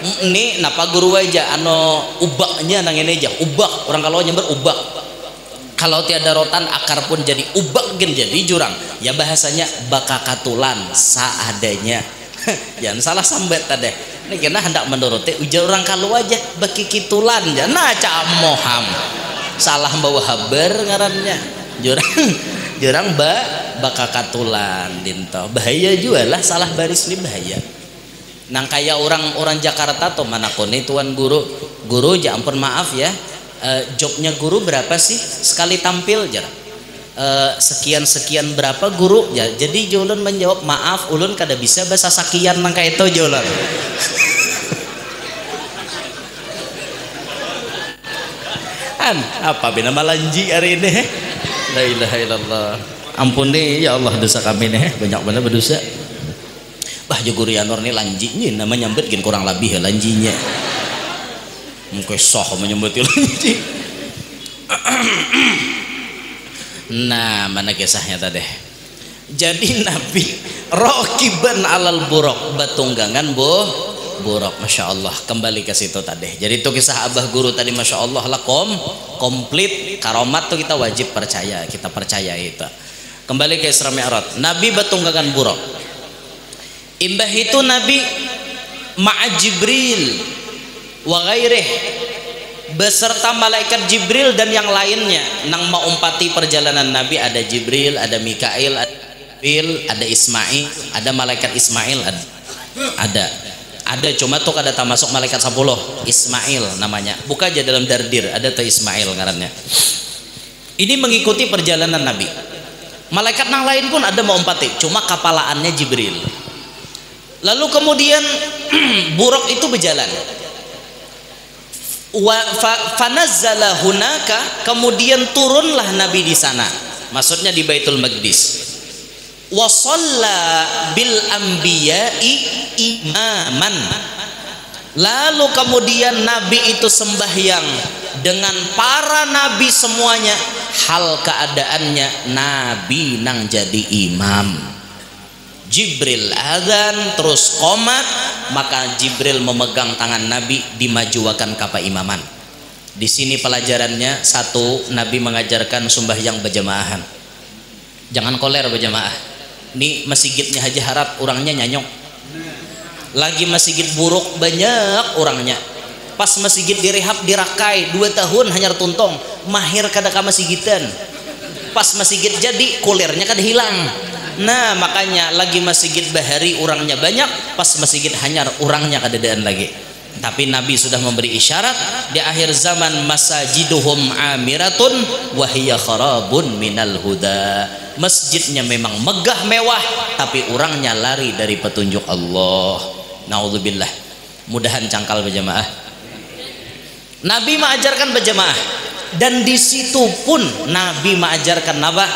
Ini napa guru aja anu ubaknya nang ini aja ubak orang kalua nyamar ubak. Kalau tiada rotan akar pun jadi ubak gen jadi jurang. Ya bahasanya bakakatulan seadanya. Jangan salah sambet tadi. Ini kena hendak menuruti ujar orang kalua aja bakikitulan ya nah camoham. Salah bawa haber ngarannya. Jurang bakakatulan dinto bahaya juga lah salah baris ini bahaya. Nang kayak orang Jakarta tuh mana kone tuan guru ya ampun maaf ya, jobnya guru berapa sih sekali tampil jar sekian berapa guru ya. Jadi Jolon menjawab maaf ulun kada bisa bahasa sakian nang kayak itu Jolon. Apa bina malanji hari ini? La ilaha illallah. Ampun nih ya Allah dosa kami nih banyak benar berdosa. Bah Joguri Anwar nih lanjinya nama nyambet gin kurang lebih ya lanjinya. Mungkin soh menyambet lanji. Nah mana kisahnya tadi? Jadi Nabi rokiban alal buruk batunggangan buruk, masya Allah. Kembali ke situ tadi. Jadi itu kisah abah guru tadi, masya Allah lah komplit karomat tuh kita wajib percaya, kita percaya itu. Kembali ke Isra Mi'raj, Nabi batunggangan buruk. Imbah itu Nabi ma'a Jibril wa ghairih beserta malaikat Jibril dan yang lainnya nang maumpati perjalanan Nabi. Ada Jibril, ada Mikail, ada Ismail, ada malaikat Ismail, ada cuma tuh kada termasuk malaikat 10 Ismail namanya, buka aja dalam Dardir ada tuh Ismail ngarannya. Ini mengikuti perjalanan Nabi. Malaikat nang lain pun ada mau empati, cuma kapalaannya Jibril. Lalu kemudian buruk itu berjalan. Fanazzala hunaka, kemudian turunlah Nabi di sana. Maksudnya di Baitul Maqdis. Wa shalla bil anbiya'i imaman. Lalu kemudian Nabi itu sembahyang dengan para nabi semuanya. Hal keadaannya Nabi nang jadi imam. Jibril adzan terus qomat, maka Jibril memegang tangan Nabi dimajuakan kapa imaman. Di sini pelajarannya satu, Nabi mengajarkan sembahyang berjamaah. Jangan koler berjamaah. Ini masjidnya Haji Harap orangnya nyanyok. Lagi masjid buruk banyak orangnya. Pas masjid direhab dirakai 2 tahun hanya tuntong, mahir kada ka masjidan. Pas masjid jadi kulernya kada hilang. Nah makanya lagi masjid bahari orangnya banyak, pas masjid hanyar orangnya kadadaan lagi. Tapi Nabi sudah memberi isyarat di akhir zaman masajiduhum amiratun wahiyya kharabun minal huda. Masjidnya memang megah mewah tapi orangnya lari dari petunjuk Allah. Naudzubillah. Mudahan cangkal berjamaah. Nabi mengajarkan berjamaah dan di situ pun Nabi mengajarkan apa?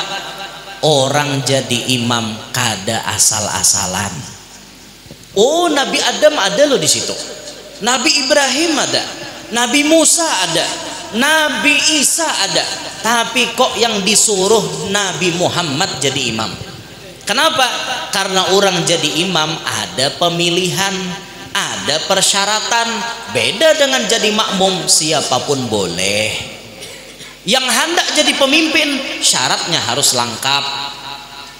Orang jadi imam kada asal-asalan. Oh, Nabi Adam ada loh di situ. Nabi Ibrahim ada, Nabi Musa ada, Nabi Isa ada. Tapi kok yang disuruh Nabi Muhammad jadi imam? Kenapa? Karena orang jadi imam ada pemilihan, ada persyaratan. Beda dengan jadi makmum, siapapun boleh. Yang hendak jadi pemimpin syaratnya harus lengkap.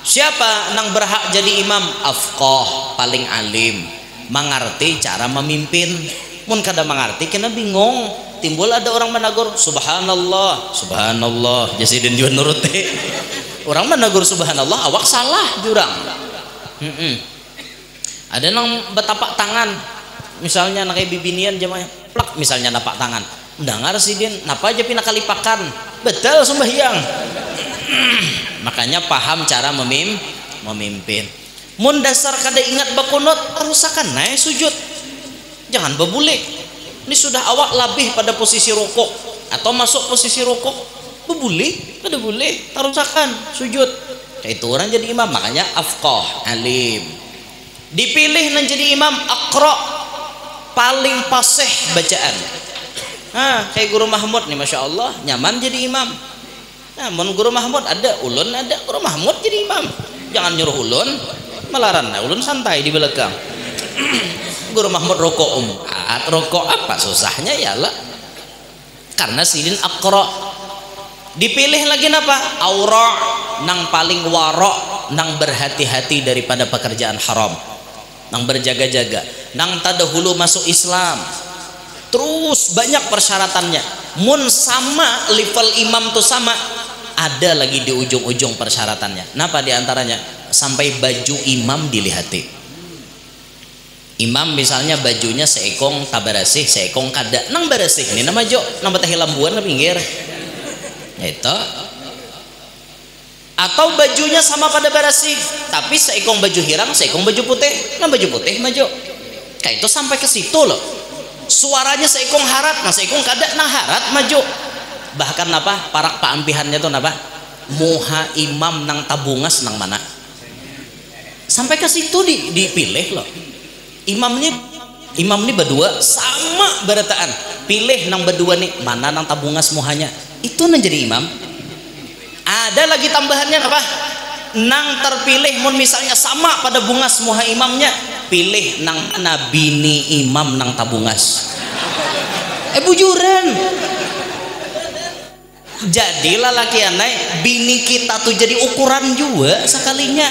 Siapa nang berhak jadi imam? Afqah, paling alim, mengerti cara memimpin. Mun kada mengerti kena bingung, timbul ada orang menagur subhanallah, subhanallah, jasidin juga nurut teh. Orang menagur subhanallah, awak salah jurang. Ada nang betapak tangan, misalnya nak bibinian jamaah plak, misalnya napak tangan, dengar sidin, napa aja pina kalipakan, betul sembahyang. Makanya paham cara memimpin. Mun dasar kada ingat bakunut, rusakan naik sujud, jangan bebulik. Ini sudah awak labih pada posisi rukuk atau masuk posisi rukuk, bebulik, kada boleh, tarusakan sujud. Kayak itu orang jadi imam. Makanya afqah, alim. Dipilih menjadi imam aqra, paling fasih bacaan. Kayak Guru Mahmud nih, masya Allah, nyaman jadi imam. Nah, mun Guru Mahmud ada, ulun ada, Guru Mahmud jadi imam. Jangan nyuruh ulun, melaran. Nah, ulun santai di belakang. Guru Mahmud rokok rokok apa susahnya ya lah. Karena sidin aqra. Dipilih lagi napa? Aura, nang paling warok, nang berhati-hati daripada pekerjaan haram, nang berjaga-jaga, nang tadahulu masuk Islam. Terus banyak persyaratannya. Mun sama level imam tuh sama, ada lagi di ujung-ujung persyaratannya. Napa diantaranya? Sampai baju imam dilihati. Imam misalnya bajunya seekong tabarasih, seekong kada, nang barasih ini nama jo, nang batah lambuan na pinggir. Itu. Atau bajunya sama pada barasih, tapi seekong baju hirang, seekong baju putih, nang baju putih maju. Kayak itu sampai ke situ loh. Suaranya seekong harat, nah seekong kada, nah harat maju. Bahkan apa parak paampihannya tuh apa? Moha imam nang tabungas nang mana? Sampai ke situ dipilih loh. Imam ini berdua sama berataan. Pilih nang berdua nih mana nang tabungas mohanya. Itu nang jadi imam. Ada lagi tambahannya apa? Nang terpilih mun misalnya sama pada bungas moha imamnya, pilih nang mana bini imam nang tabungas. Bujuran. Jadilah laki anai bini kita tuh jadi ukuran juga sekalinya.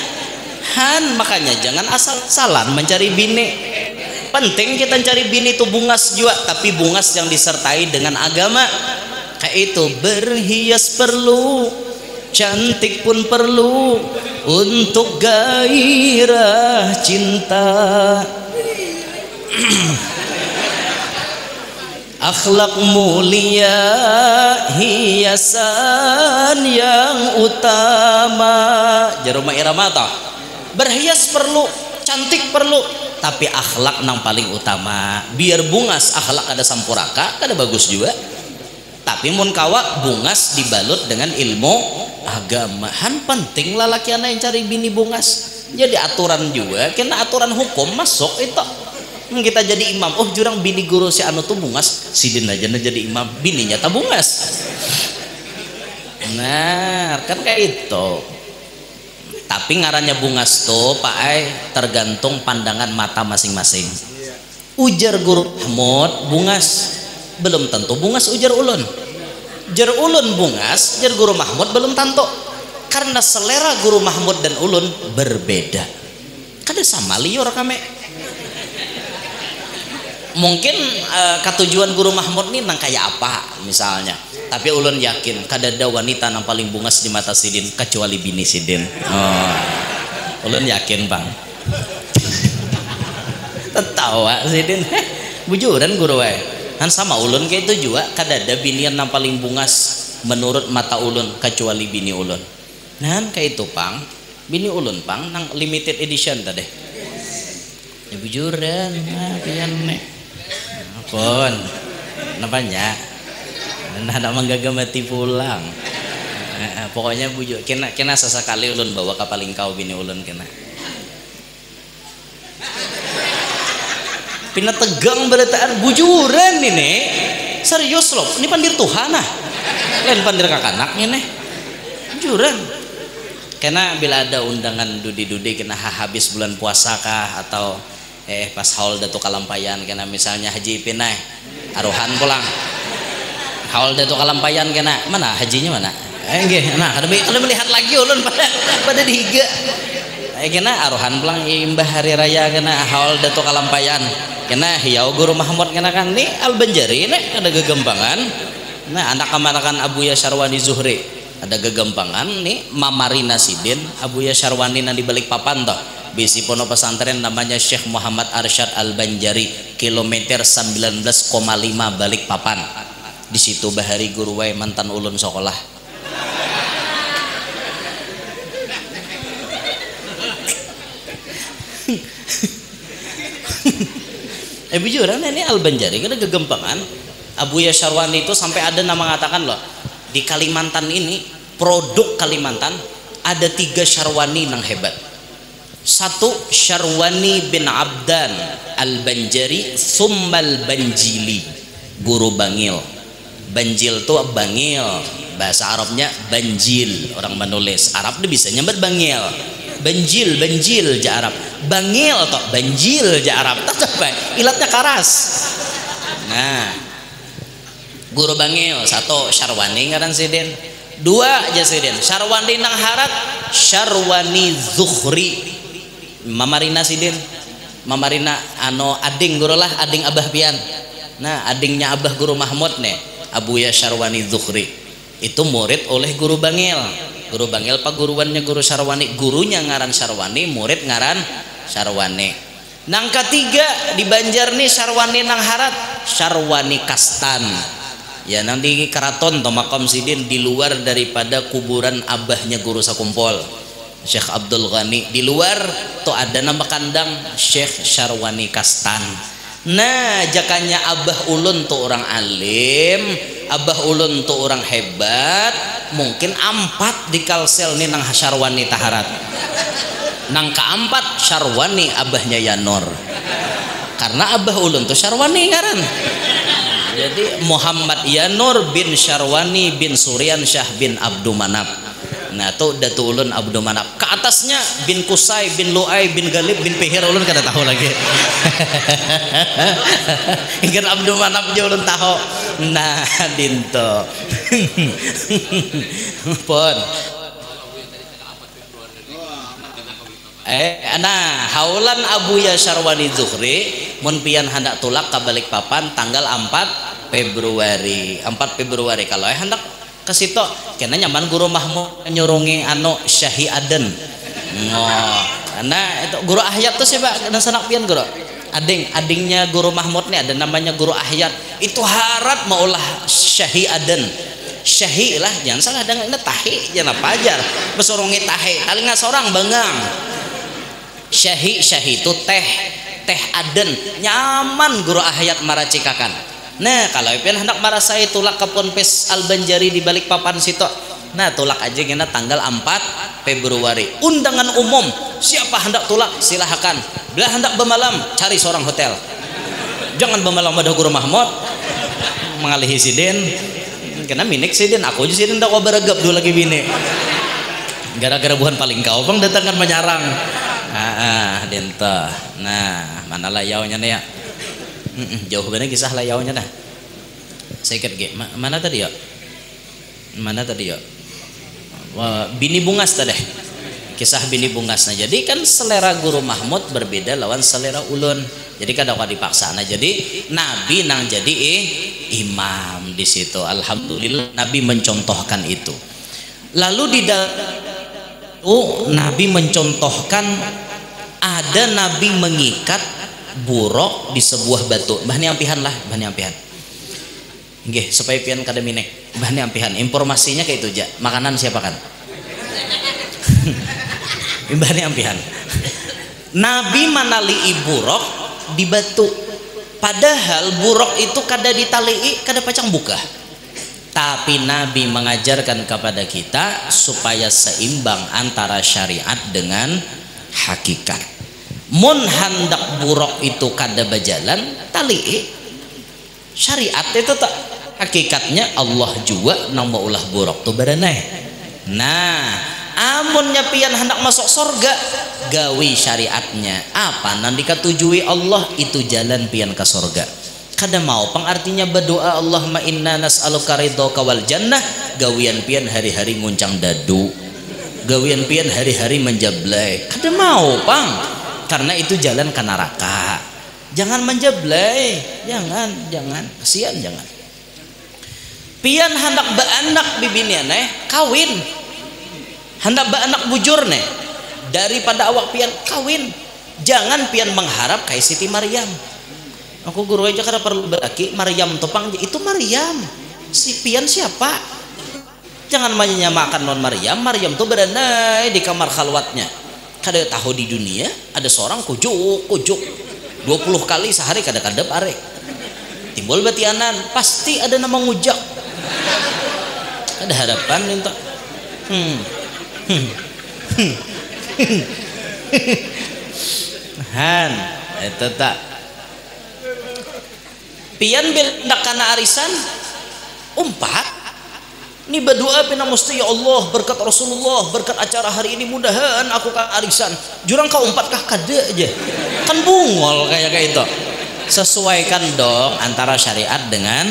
Makanya jangan asal-asalan mencari bini. Penting kita cari bini itu bungas juga, tapi bungas yang disertai dengan agama. Kayak itu, berhias perlu, cantik pun perlu untuk gairah cinta. Akhlak mulia hiasan yang utama. Jaruma irama toh. Berhias perlu, cantik perlu, tapi akhlak nang paling utama. Biar bungas akhlak ada sampuraka, kada bagus juga. Tapi mun kawa bungas dibalut dengan ilmu agama. Penting lah laki anak yang cari bini bungas. Jadi aturan juga, kena aturan hukum masuk itu. Kita jadi imam, oh jurang bini guru si anu tuh bungas, sidin aja jadi imam, bininya tak bungas. Nah, kan kayak itu. Tapi ngarannya bungas tuh Pak Ai tergantung pandangan mata masing-masing. Ujar Guru Mahmud bungas, belum tentu bungas ujar ulun. Jar ulun bungas, jar Guru Mahmud belum tentu. Karena selera Guru Mahmud dan ulun berbeda. Kada sama liur kami. Mungkin ketujuan Guru Mahmud ini nang kayak apa misalnya, tapi ulun yakin kada ada wanita nang paling bungas di mata sidin kecuali bini sidin. Ulun yakin bang. Tertawa sidin. Bujuran guru kan sama ulun kayak itu juga, kada ada binian nang paling bungas menurut mata ulun kecuali bini ulun. Nah kayak itu pang, bini ulun pang nang limited edition tadi. Ya bujuran, pian nek. Pun namanya ada menggagamati pulang. Pokoknya bujuk kena sesekali ulun bawa ke paling kau bini ulun kena pina tegang berataan bujuran ini serius loh, ini pandir Tuhan lain pandir kakanaknya nih bujuran. Karena bila ada undangan dudi-dudi kena habis bulan puasa kah atau pas haul datu kalampayan kena misalnya haji pinai aruhan pulang haul datu kalampayan kena mana hajinya mana Nggih, nah kalau melihat lagi ulun pada dihiga. Kena aruhan pulang imbah hari raya kena haul datuk kalampayan. Kena hiau Guru Mahmud kena kan ni Al-Banjari ni ada gegempangan. Nah anak kemanakan Abuya Syarwani Zuhri ada gegempangan nih Mamarina Sidin Abuya Syarwani di Balikpapan toh. Bisi pondok pesantren namanya Syekh Muhammad Arsyad Al-Banjari, kilometer 19,5 Balikpapan. Di situ bahari guru wae mantan ulun sekolah. Bujuran ini Al-Banjari kan gegempangan. Abuya Syarwani itu sampai ada nama mengatakan loh, di Kalimantan ini produk Kalimantan ada 3 Syarwani yang hebat. Satu Syarwani bin Abdan Al-Banjari Summal Banjili, guru Bangil. Banjil itu Bangil, bahasa Arabnya Banjil. Orang menulis Arab dia bisa nyebut Bangil. Banjil ja Arab, Bangil atau Banjil ja Arab, tak apa ilatnya karas. Nah guru Bangil satu Syarwani ngaran Sidin, 2 aja Sidin Syarwani nang harat Syarwani Zuhri Mamarina Sidin, Mamarina ano ading guru lah, ading Abah pian. Nah adingnya Abah Guru Mahmud nih Abuya Syarwani Zuhri itu murid oleh guru Bangil. Guru Bangil paguruannya guru Syarwani, gurunya ngaran Syarwani, murid ngaran Syarwani. Nang ketiga di Banjar nih Syarwani nang harat Syarwani Kastan. Ya nanti keraton atau makam Sidin di luar daripada kuburan abahnya guru sakumpol Syekh Abdul Ghani. Di luar tuh ada nama kandang Syekh Syarwani Kastan. Nah jakanya abah ulun tuh orang alim, abah ulun tuh orang hebat, mungkin 4 di kalsel nih nang Syarwani taharat. Nang keempat Syarwani abahnya Yanor, karena abah ulun tuh Syarwani ngaran. Jadi Muhammad Yanur bin Syarwani bin Suryan Syah bin Abdumanap. Nah tuh Datu ulun Abdumanap. Ke atasnya bin Kusai bin Lu'ai bin Galib bin Pihir ulun kada tahu lagi. Ingin Abdumanap aja ulun tahu. Nah dinto. Pun. Nah haulan Abuya Syarwani Zuhri mun pian hendak tulak ke Balikpapan tanggal 4 Februari. 4 Februari kalau hendak ke situ kena nyaman Guru Mahmud nyurungi anu Syahi Aden. Nah itu Guru Ahyat tuh sih Pak, dan sanak pian guru adingnya Guru Mahmud nih ada namanya Guru Ahyat, itu harat maulah Syahi Aden. Syahi lah jangan salah dengan ini tahi jangan pajar besorongin tahi kali nggak seorang bangang. Syahi itu teh Aden nyaman Guru Ahyat maracikakan. Nah kalau pian hendak marasai tulak ke Ponpes Al-Banjari di Balikpapan situ. Nah tulak aja kena tanggal 4 Februari. Undangan umum, siapa hendak tulak silahkan. Bila hendak bermalam cari seorang hotel. Jangan bermalam ada Guru Mahmud mengalihi Sidin. Kena minik Sidin, aku aja Sidin tak beragap dulu lagi bini. Gara-gara buhan paling kau bang datangkan menyarang. Denta. Nah mana layaunya nih ya. Jauh bener kisah layaunya dah. Saya kira mana tadi ya? Wah, Bini Bungas tadi. Kisah Bini Bungas. Nah, jadi kan selera Guru Mahmud berbeda lawan selera ulun. Jadi kadang dipaksa. Nah, jadi Nabi nang jadi imam di situ. Alhamdulillah Nabi mencontohkan itu. Lalu di Nabi mencontohkan ada Nabi mengikat buruk di sebuah batu. Bahani ampihan lah, bahani ampihan. Nggih, supaya pian kada minek. Bahani ampihan. Informasinya kayak itu aja. Makanan siapa kan? Bahani ampihan. Nabi manali buruk di batu. Padahal buruk itu kada ditalii, kada pacang buka. Tapi Nabi mengajarkan kepada kita supaya seimbang antara syariat dengan hakikat. Mun hendak buruk itu kada berjalan tali syariat itu tak hakikatnya Allah juga nama ulah buruk tu berenai. Nah amunnya pian hendak masuk surga gawi syariatnya apa nanti katujui Allah itu jalan pian ke surga. Kada mau pengartinya berdoa Allahumma inna nas'aluka ridhoka wal jannah gawian pian hari-hari nguncang dadu, gawian pian hari-hari menjablay. Kada mau pang, karena itu jalan ke neraka. Jangan menjablay, jangan, kasihan jangan. Pian hendak beranak bibinian kawin, hendak beranak bujur daripada awak pian kawin. Jangan pian mengharap kayak Siti Maryam. Aku guru aja kada perlu beraki Maryam topang itu Maryam. Si pian siapa? Jangan menyamakan non Maryam. Maryam tuh berada di kamar khalwatnya. Kada tahu di dunia ada seorang kujuk 20 kali sehari kada-kada arek. Timbul batianan, pasti ada nama ngujak. Ada harapan minta. Han, itu tak. Pian bendak kana arisan umpat. Ini berdoa pina mesti ya Allah berkat Rasulullah, berkat acara hari ini mudahan aku kan arisan. Jurang kau umpat kah kada aja. Kan bungol kayak itu. Sesuaikan dong antara syariat dengan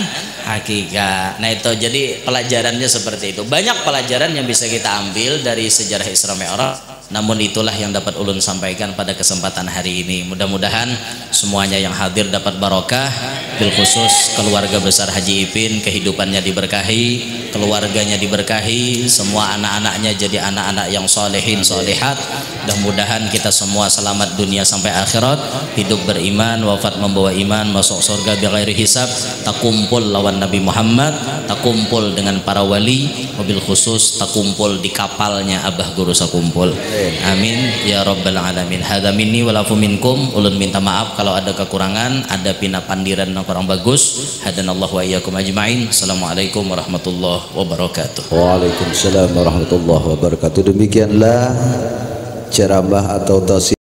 hakikat. Nah itu jadi pelajarannya seperti itu. Banyak pelajaran yang bisa kita ambil dari sejarah Isra Mi'raj. Namun itulah yang dapat ulun sampaikan pada kesempatan hari ini. Mudah-mudahan semuanya yang hadir dapat barokah, bil khusus keluarga besar Haji Ipin kehidupannya diberkahi, keluarganya diberkahi, semua anak-anaknya jadi anak-anak yang solehin solehat. Mudah-mudahan kita semua selamat dunia sampai akhirat, hidup beriman, wafat membawa iman, masuk surga bighairi hisab, takumpul lawan Nabi Muhammad, takumpul dengan para wali, mobil khusus takumpul di kapalnya Abah Guru Sakumpul. Amin ya rabbal alamin. Hadza minni walafu minkum. Ulun minta maaf kalau ada kekurangan, ada pina pandiran yang kurang bagus. Hadanallahu wa iyyakum ajmain. Assalamualaikum warahmatullahi wabarakatuh. Waalaikumsalam warahmatullahi wabarakatuh. Demikianlah ceramah atau tausiah